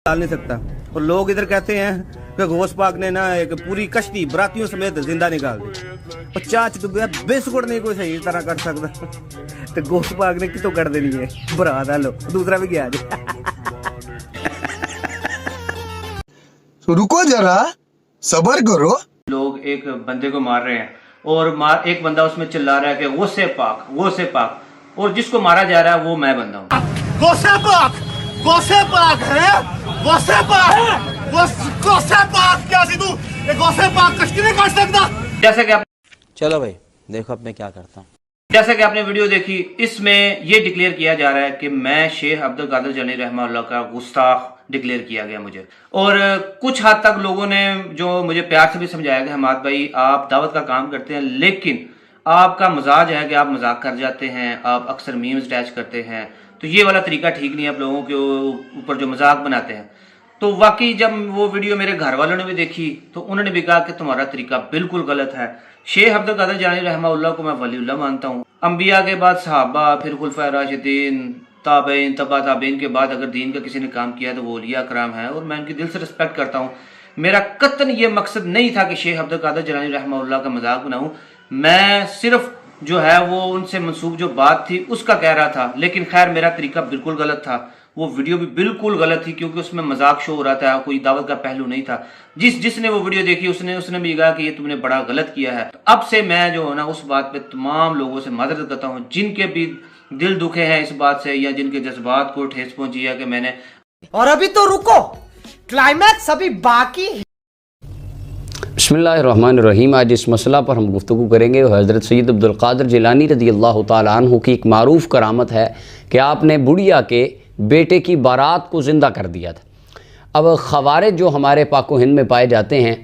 डाल नहीं सकता। और लोग इधर कहते हैं कि गौस पाक ने ना एक पूरी कश्ती बरातियों समेत जिंदा निकाल दी। और चाच तो बिस्कुट नहीं कोई सही तरह कर सकता तो गौस पाक ने कितों कर देनी है बरात। लो दूसरा भी गया तो रुको जरा सबर करो। लोग एक बंदे को मार रहे हैं और एक बंदा उसमें चिल्ला रहा है कि गौसे पाक, और जिसको मारा जा रहा है वो मैं बंदा हूँ। गौसे पाक है, गौसे पाक क्या सी तू ये गौसे पाक कश्ती नहीं काट सकता। जैसे कि आप चलो भाई देखो अब मैं क्या करता हूँ। जैसे कि आपने वीडियो देखी, इसमें ये डिक्लेयर किया जा रहा है कि मैं शेख अब्दुल कादिर जिलानी रहमतुल्लाह का गुस्ताख डिक्लेयर किया गया मुझे। और कुछ हद तक लोगों ने जो मुझे प्यार से भी समझाया कि हमाद भाई आप दावत का काम करते हैं, लेकिन आपका मजाज है कि आप मजाक कर जाते हैं, आप अक्सर मीम्स अटैच करते हैं, तो ये वाला तरीका ठीक नहीं है। आप लोगों के ऊपर जो मजाक बनाते हैं, तो वाकई जब वो वीडियो मेरे घर वालों ने भी देखी तो उन्होंने भी कहा कि तुम्हारा तरीका बिल्कुल गलत है। शेख अब्दुल कादिर जिलानी रहमतुल्लाह को मैं वलीउल्लाह मानता हूँ। अंबिया के बाद सहाबा, फिर खुलफाए राशिदीन, ताबईन, तबा ताबईन के बाद अगर दीन का किसी ने काम किया तो वो औलिया कराम है और मैं उनकी दिल से रिस्पेक्ट करता हूँ। मेरा कतन ये मकसद नहीं था कि शेख अब्दुल कादिर जिलानी रहमतुल्लाह का मजाक बनाऊँ। मैं सिर्फ जो है वो उनसे मंसूब जो बात थी उसका कह रहा था, लेकिन खैर मेरा तरीका बिल्कुल गलत था। वो वीडियो भी बिल्कुल गलत थी क्योंकि उसमें मजाक शो हो रहा था, कोई दावत का पहलू नहीं था। जिसने वो वीडियो देखी उसने भी कहा कि ये तुमने बड़ा गलत किया है। तो अब से मैं जो है ना उस बात पे तमाम लोगों से माजरत करता हूँ जिनके भी दिल दुखे हैं इस बात से या जिनके जज्बात को ठेस पहुंची है कि मैंने। और अभी तो रुको, क्लाइमैक्स अभी बाकी है। बिस्मिल्लाहिर्रहमानिर्रहीम। आज इस मसला पर हम गुफ्तगू करेंगे। हज़रत सैयद अब्दुल कादिर जिलानी रज़ियल्लाहु ताला अन्हु की एक मारूफ़ करामत है कि आपने बुढ़िया के बेटे की बारात को ज़िंदा कर दिया था। अब ख़वारिज जो हमारे पाको हिंद में पाए जाते हैं,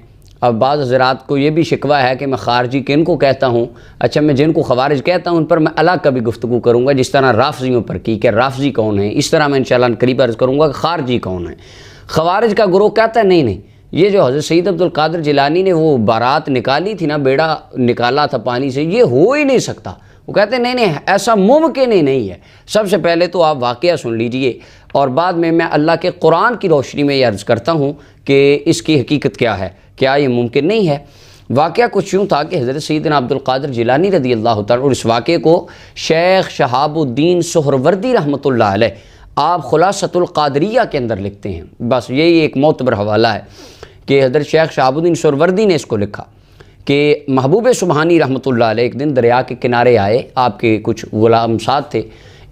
अब बाज़ हज़रात को ये भी शिकवा है कि मैं ख़ारजी किन को कहता हूँ। अच्छा, मैं जिनको ख़वारिज कहता हूँ उन पर मैं अलग कभी गुफ्तगू करूँगा, जिस तरह राफ़ज़ियों पर की कि राफ़ज़ी कौन है, इस तरह मैं इंशाअल्लाह करीब अर्ज़ करूँगा कि ख़ारजी कौन है। ख़वारिज का ग्रोह कहता है नहीं, ये जो हज़रत सैयद अब्दुल कादिर जिलानी ने वो बारात निकाली थी ना, बेड़ा निकाला था पानी से, ये हो ही नहीं सकता। वो कहते हैं नहीं ऐसा मुमकिन ही नहीं है। सबसे पहले तो आप वाक़या सुन लीजिए और बाद में मैं अल्लाह के कुरान की रोशनी में ये अर्ज़ करता हूँ कि इसकी हकीकत क्या है, क्या ये मुमकिन नहीं है। वाक़या कुछ यूँ था कि हज़रत सैयदना अब्दुल कादिर जिलानी रज़ियल्लाहु ताला, और इस वाक़े को शेख शहाबुद्दीन सुहरवर्दी रहमतुल्लाह अलैह आप खुलासतुल क़ादरिया के अंदर लिखते हैं। बस यही एक मोतबर हवाला है कि हज़रत शेख शहाबुद्दीन सुहरवर्दी ने इसको लिखा कि महबूब सुबहानी रहमतुल्लाह अलैह एक दिन दरिया के किनारे आए, आपके कुछ गुलाम साथ थे।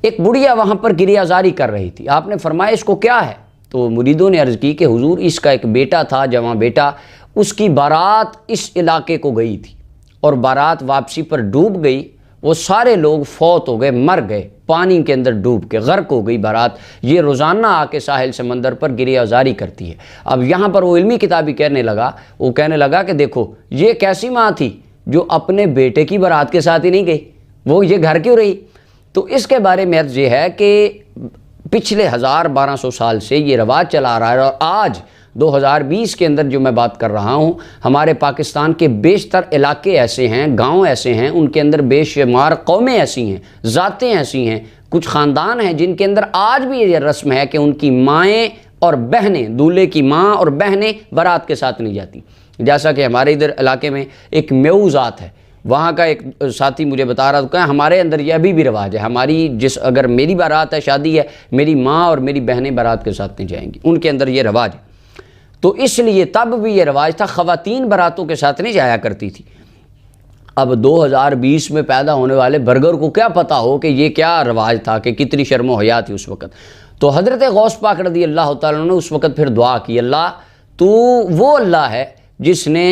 एक बुढ़िया वहाँ पर गिरियाजारी कर रही थी। आपने फरमाया इसको क्या है? तो मुरीदों ने अर्ज़ की कि हुजूर इसका एक बेटा था, जवां बेटा, उसकी बारात इस इलाके को गई थी और बारात वापसी पर डूब गई। वो सारे लोग फौत हो गए, मर गए, पानी के अंदर डूब के गर्क हो गई बारात। ये रोज़ाना आके साहिल समंदर पर गिरियाजारी करती है। अब यहाँ पर वो इल्मी किताबी कहने लगा कि देखो ये कैसी माँ थी जो अपने बेटे की बारात के साथ ही नहीं गई, वो ये घर क्यों रही। तो इसके बारे में अर्ज़ ये है कि पिछले 1200 साल से ये रवाज चला आ रहा है और आज 2020 के अंदर जो मैं बात कर रहा हूँ, हमारे पाकिस्तान के बेशतर इलाके ऐसे हैं, गांव ऐसे हैं, उनके अंदर बेशुमार कौमें ऐसी हैं, ज़ातें ऐसी हैं, कुछ ख़ानदान हैं जिनके अंदर आज भी ये रस्म है कि उनकी माएँ और बहनें, दूल्हे की माँ और बहनें बारात के साथ नहीं जाती। जैसा कि हमारे इधर इलाके में एक मेऊ ज़ात है, वहाँ का एक साथी मुझे बता रहा था, कहा हमारे अंदर ये अभी भी रवाज है। हमारी अगर मेरी बारात है, शादी है, मेरी माँ और मेरी बहनें बारात के साथ नहीं जाएंगी, उनके अंदर ये रवाज है। तो इसलिए तब भी ये रवाज था, ख़वातीन बारातों के साथ नहीं जाया करती थी। अब 2020 में पैदा होने वाले बर्गर को क्या पता हो कि ये क्या रवाज था, कि कितनी शर्म हया थी उस वक़्त। तो हज़रत गौस पाक रज़ियल्लाहु ताला ने उस वक़्त फिर दुआ की, अल्लाह तू वो अल्लाह है जिसने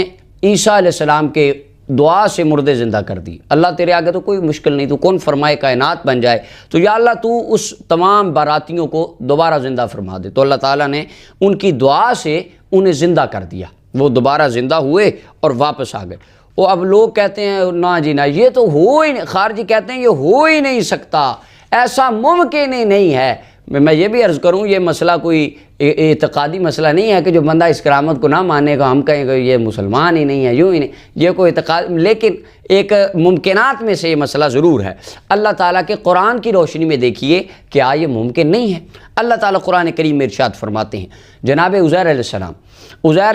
ईसा अलैहिस्सलाम के दुआ से मुर्दे ज़िंदा कर दी। अल्लाह तेरे आगे तो कोई मुश्किल नहीं, तू कौन फरमाए कायनात बन जाए। तो या अल्लाह तू उस तमाम बारातियों को दोबारा ज़िंदा फरमा दे। तो अल्लाह ताला ने उनकी दुआ से उन्हें ज़िंदा कर दिया, वो दोबारा ज़िंदा हुए और वापस आ गए। वो अब लोग कहते हैं ना जी ना, ये तो हो ही नहीं, खारजी कहते हैं ये हो ही नहीं सकता, ऐसा मुमकिन ही नहीं है। मैं ये भी अर्ज़ करूँ, ये मसला कोई एतक़ादी मसला नहीं है कि जो बंदा इस करामत को ना मानेगा हम कहें कि ये मुसलमान ही नहीं है, यूँ ही नहीं, ये कोई एतक़ाद, लेकिन एक मुमकिनात में से ये मसला ज़रूर है। अल्लाह ताला के कुरान की रोशनी में देखिए क्या ये मुमकिन नहीं है। अल्लाह ताला कुरान करीम में इरशाद फरमाते हैं, जनाब उज़ैर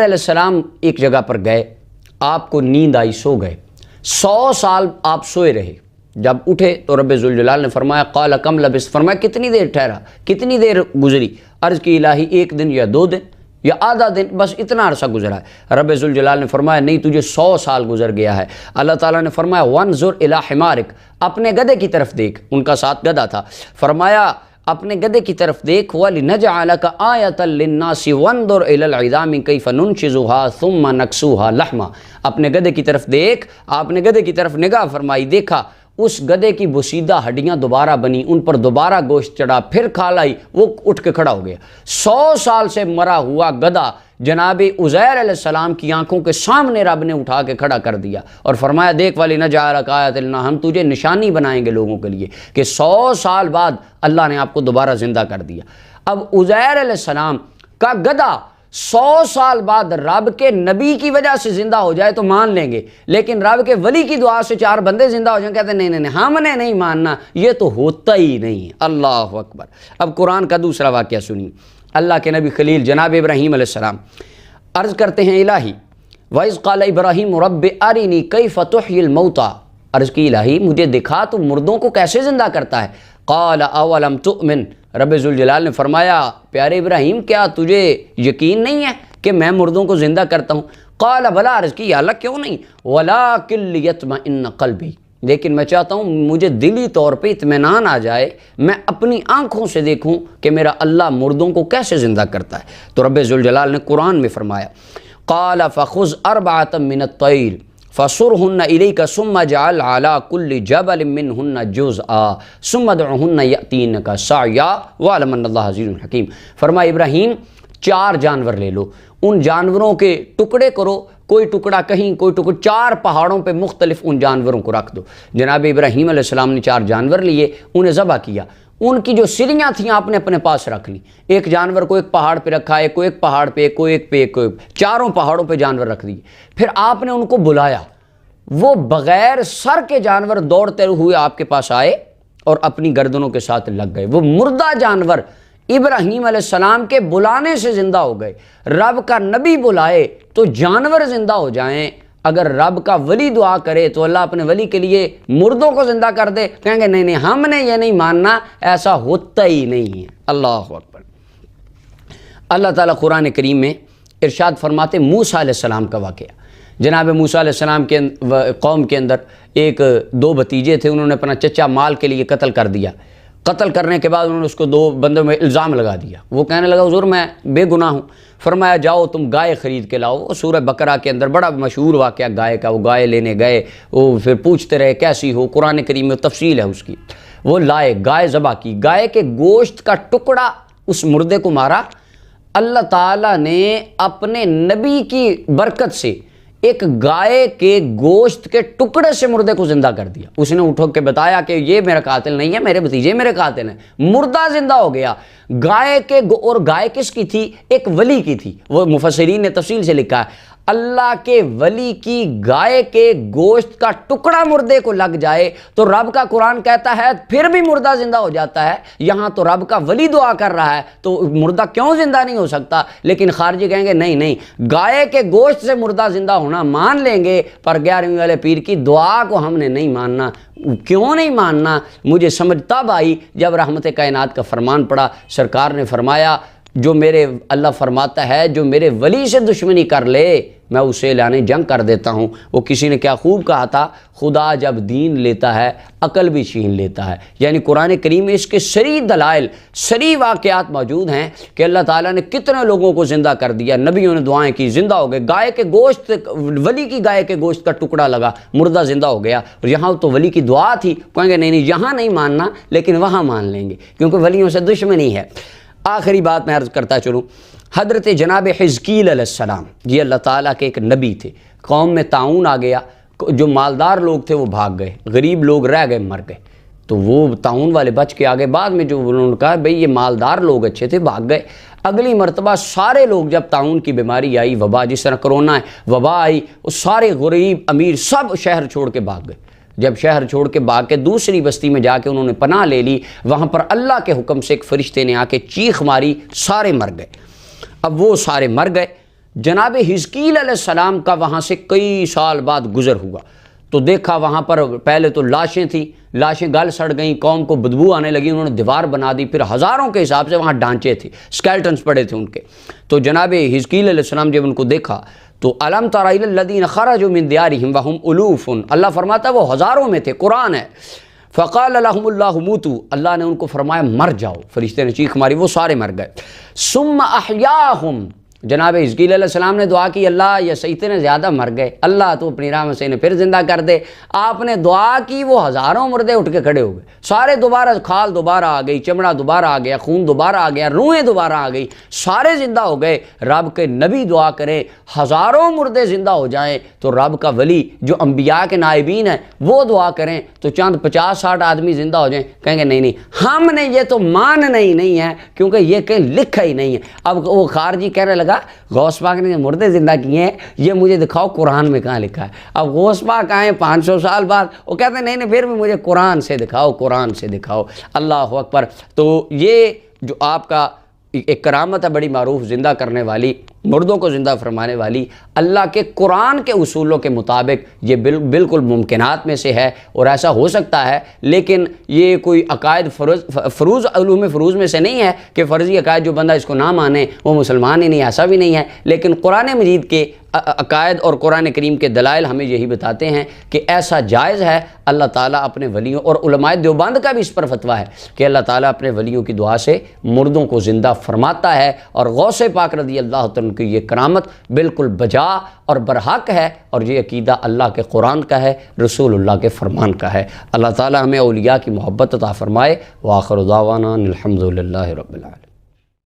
अलैहिस्सलाम एक जगह पर गए, आपको नींद आई, सो गए, 100 साल आप सोए रहे। जब उठे तो रब्बे ज़ुल जलाल ने फरमाया क़ाल कम लबिस, फरमाया कितनी देर ठहरा, कितनी देर गुजरी। अर्ज़ की इलाही 1 दिन या 2 दिन या आधा दिन, बस इतना अरसा गुजरा है। रब्बे ज़ुल जलाल ने फरमाया नहीं, तुझे 100 साल गुजर गया है। अल्लाह ताला ने फरमाया वंज़ुर इला हिमारिक, अपने गधे की तरफ देख, उनका साथ गधा था। फरमाया अपने गधे की तरफ देख, वलिनजअलका आयतल लिन्नासी वंज़ुर इलल इज़ामि कैफ़ नुनशिज़ुहा सुम्मा नक्सूहा लहमा, अपने गधे की तरफ देख, आपने गधे की तरफ निगाह फरमाई, देखा उस गधे की बुसीदा हड्डियां दोबारा बनी, उन पर दोबारा गोश्त चढ़ा, फिर खाल आई, वो उठ के खड़ा हो गया। 100 साल से मरा हुआ गधा जनाब उज़ैर अलैहिस्सलाम की आंखों के सामने रब ने उठा के खड़ा कर दिया और फरमाया देख वाली नजारक आयतन, हम तुझे निशानी बनाएंगे लोगों के लिए कि 100 साल बाद अल्लाह ने आपको दोबारा ज़िंदा कर दिया। अब उज़ैर अलैहिस्सलाम का गधा 100 साल बाद रब के नबी की वजह से जिंदा हो जाए तो मान लेंगे, लेकिन रब के वली की दुआ से 4 बंदे जिंदा हो जाए, कहते नहीं नहीं नहीं, हमने नहीं मानना, ये तो होता ही नहीं। अल्लाह अकबर। अब कुरान का दूसरा वाक़या सुनिए। अल्लाह के नबी खलील जनाब इब्राहीम अलैहिस्सलाम अर्ज़ करते हैं इलाही वइज़ क़ाल इब्राहीम रब्बि अरिनी कैफ़ तुह्यिल मौता, अर्ज़ की इलाही मुझे दिखा तू मुर्दों को कैसे ज़िंदा करता है। क़ाल अवलम तुअमिन, रब्बे ज़ुल जलाल ने फरमाया प्यारे इब्राहीम क्या तुझे यकीन नहीं है कि मैं मुर्दों को ज़िंदा करता हूँ। क़ाल बला, अर्ज़ की अल्लाह क्यों नहीं, वलाकिन लियत्मइन्न क़ल्बी, लेकिन मैं चाहता हूँ मुझे दिली तौर पे इत्मीनान आ जाए, मैं अपनी आँखों से देखूँ कि मेरा अल्लाह मुर्दों को कैसे ज़िंदा करता है। तो रब्बे ज़ुल जलाल ने कुरान में फरमाया क़ाल फ़ख़ुज़ अर्बअतम मिनत तैर फ़सुरहुन्ना इलैका सुम्मा जअल अला कुल्लि जबलिन मिनहुन्ना जुज़आ सुम्मा दुअहुन्ना यअतीनका सअया वअलम अन्नल्लाह अज़ीज़ुन हकीम। फरमाया इब्राहीम 4 जानवर ले लो, उन जानवरों के टुकड़े करो, कोई टुकड़ा कहीं कोई टुकड़ा, 4 पहाड़ों पे मुख्तलिफ उन जानवरों को रख दो। जनाब इब्राहीम अलैहिस्सलाम ने 4 जानवर लिए, उन्हें ज़बह किया, उनकी जो सिरियाँ थीं आपने अपने पास रख ली। एक जानवर को एक पहाड़ पे रखा है, कोई एक पहाड़ पे, कोई एक पे, कोई 4 पहाड़ों पे जानवर रख दिए। फिर आपने उनको बुलाया, वो बग़ैर सर के जानवर दौड़ते हुए आपके पास आए और अपनी गर्दनों के साथ लग गए। वो मुर्दा जानवर इब्राहीम अलैहिस्सलाम के बुलाने से ज़िंदा हो गए। रब का नबी बुलाए तो जानवर ज़िंदा हो जाएं, अगर रब का वली दुआ करे तो अल्लाह अपने वली के लिए मुर्दों को ज़िंदा कर दे, कहेंगे नहीं नहीं हमने ये नहीं मानना, ऐसा होता ही नहीं है। अल्लाह अकबर। अल्लाह ताला कुरान करीम में इरशाद फरमाते मूसा अलैहिस्सलाम का वाक़या। जनाब मूसा अलैहिस्सलाम के कौम के अंदर 2 भतीजे थे, उन्होंने अपना चचा माल के लिए कत्ल कर दिया। कत्ल करने के बाद उन्होंने उसको 2 बंदों में इल्ज़ाम लगा दिया। वो कहने लगा हुज़ूर मैं बेगुनाह हूँ। फरमाया जाओ तुम गाय ख़रीद के लाओ। वो सूरह बकरा के अंदर बड़ा मशहूर वाक़या गाय का, वो गाय लेने गए, वो फिर पूछते रहे कैसी हो, कुरान करीम में तफसील है उसकी। वो लाए, गाय ज़बह की, गाय के गोश्त का टुकड़ा उस मुर्दे को मारा। अल्लाह ताला ने अपने नबी की बरकत से एक गाय के गोश्त के टुकड़े से मुर्दे को जिंदा कर दिया। उसने उठो के बताया कि ये मेरा कातिल नहीं है, मेरे भतीजे मेरे कातिल हैं। मुर्दा जिंदा हो गया। गाय के और गाय किसकी थी? एक वली की थी। वो मुफस्सिरीन ने तफसील से लिखा है अल्लाह के वली की गाय के गोश्त का टुकड़ा मुर्दे को लग जाए तो रब का कुरान कहता है फिर भी मुर्दा जिंदा हो जाता है। यहाँ तो रब का वली दुआ कर रहा है तो मुर्दा क्यों जिंदा नहीं हो सकता? लेकिन खारजी कहेंगे नहीं नहीं, गाय के गोश्त से मुर्दा जिंदा होना मान लेंगे, पर 11वीं वाले पीर की दुआ को हमने नहीं मानना। क्यों नहीं मानना? मुझे समझ तब आई जब रहमत कायनात का फरमान पड़ा। सरकार ने फरमाया जो मेरे अल्लाह फरमाता है जो मेरे वली से दुश्मनी कर ले मैं उसे लाने जंग कर देता हूँ। वो किसी ने क्या खूब कहा था, खुदा जब दीन लेता है अकल भी छीन लेता है। यानी कुरान करीम में इसके सरी दलाइल सरी वाक़यात मौजूद हैं कि अल्लाह ताला ने कितने लोगों को ज़िंदा कर दिया। नबियों ने दुआएं की, ज़िंदा हो गए। गाय के गोश्त, वली की गाय के गोश्त का टुकड़ा लगा, मुर्दा ज़िंदा हो गया। और यहाँ तो वली की दुआ थी, कहेंगे नहीं नहीं यहाँ नहीं मानना, लेकिन वहाँ मान लेंगे क्योंकि वलियों से दुश्मनी है। आखिरी बात मैं अर्ज़ करता चलूँ, हज़रत जनाब हिज़कील अलैहिस्सलाम ये अल्लाह ताला के एक नबी थे। कौम में ताउन आ गया, जो मालदार लोग थे वो भाग गए, गरीब लोग रह गए, मर गए। तो वो ताउन वाले बच के आगे। बाद में जो उन्होंने कहा भाई ये मालदार लोग अच्छे थे, भाग गए। अगली मरतबा सारे लोग जब ताउन की बीमारी आई, वबा, जिस तरह कोरोना है, वबा आई, वो सारे गरीब अमीर सब शहर छोड़ के भाग गए। जब शहर छोड़ के भाग के दूसरी बस्ती में जाके उन्होंने पनाह ले ली, वहाँ पर अल्लाह के हुक्म से एक फरिश्ते ने आके चीख मारी, सारे मर गए। अब वो सारे मर गए। जनाब हिजकील अलैहिस्सलाम का वहाँ से कई साल बाद गुज़र हुआ, तो देखा वहाँ पर पहले तो लाशें थी, लाशें गल सड़ गई, कौम को बदबू आने लगी, उन्होंने दीवार बना दी, फिर हज़ारों के हिसाब से वहाँ ढांचे थे, स्केल्टन्स पड़े थे उनके। तो जनाब हिजकील अलैहिस्सलाम जब उनको देखा तो अलम तरा इलल लज़ीना खरजू मिन दियारिहिम व हुम उलूफुन, अल्लाह फरमाता वो हज़ारों में थे, कुरान है। फ़क़ाल लहुमुल्लाहु मूतू, अल्लाह ने उनको फरमाया मर जाओ। फरिश्ते ने चीख मारी, वो सारे मर गए। सुम्मा अहयाहुम, जनाब हिजकील अलैहिस्सलाम ने दुआ की, अल्लाह ये सही इतने ज़्यादा मर गए, अल्लाह तो अपनी रहमत से इन्हें फिर ज़िंदा कर दे। आपने दुआ की, वो हज़ारों मुर्दे उठ के खड़े हो गए, सारे दोबारा, खाल दोबारा आ गई, चमड़ा दोबारा आ गया, खून दोबारा आ गया, रूहें दोबारा आ गई, सारे ज़िंदा हो गए। रब के नबी दुआ करें हज़ारों मुर्दे ज़िंदा हो जाएँ, तो रब का वली जो अम्बिया के नाइबीन हैं वो दुआ करें तो चंद 50-60 आदमी ज़िंदा हो जाएँ। कहेंगे नहीं नहीं, हमने ये तो मानना ही नहीं है, क्योंकि ये कहीं लिखा ही नहीं है। अब वो खारजी कहने लगा गौस पाक ने मुर्दे जिंदा किए हैं, ये मुझे दिखाओ कुरान में कहाँ लिखा है। अब गौस पाक आए 500 साल बाद, वो कहते हैं नहीं नहीं, फिर भी मुझे कुरान से दिखाओ, कुरान से दिखाओ। अल्लाह अकबर। तो ये जो आपका एक करामत है बड़ी मारूफ, ज़िंदा करने वाली, मुर्दों को ज़िंदा फरमाने वाली, अल्लाह के कुरान के उसूलों के मुताबिक ये बिल्कुल मुमकिनात में से है और ऐसा हो सकता है। लेकिन ये कोई अकायद फ़रूज़ उलूम फ़रूज़ में से नहीं है कि फ़र्ज़ी अकायद जो बंदा इसको ना माने वो मुसलमान ही नहीं, ऐसा भी नहीं है। लेकिन कुरान मजीद के अकायद और कुरान करीम के दलाइल हमें यही बताते हैं कि ऐसा जायज़ है। अल्लाह ताला अपने वलियों, और उलमाए देवबंद का भी इस पर फतवा है कि अल्लाह ताला अपने वलियों की दुआ से मुर्दों को ज़िंदा फरमाता है। और गौसे पाक रज़ी अल्लाह तआला की ये करामत बिल्कुल बजा और बरहक है, और ये अकीदा अल्लाह के कुरान का है, रसूलुल्लाह के फरमान का है। अल्लाह ताला हमें औलिया की मोहब्बत अता फरमाए। व आखिर दावाना अनिल हम्दुलिल्लाहि रब्बिल आलमीन।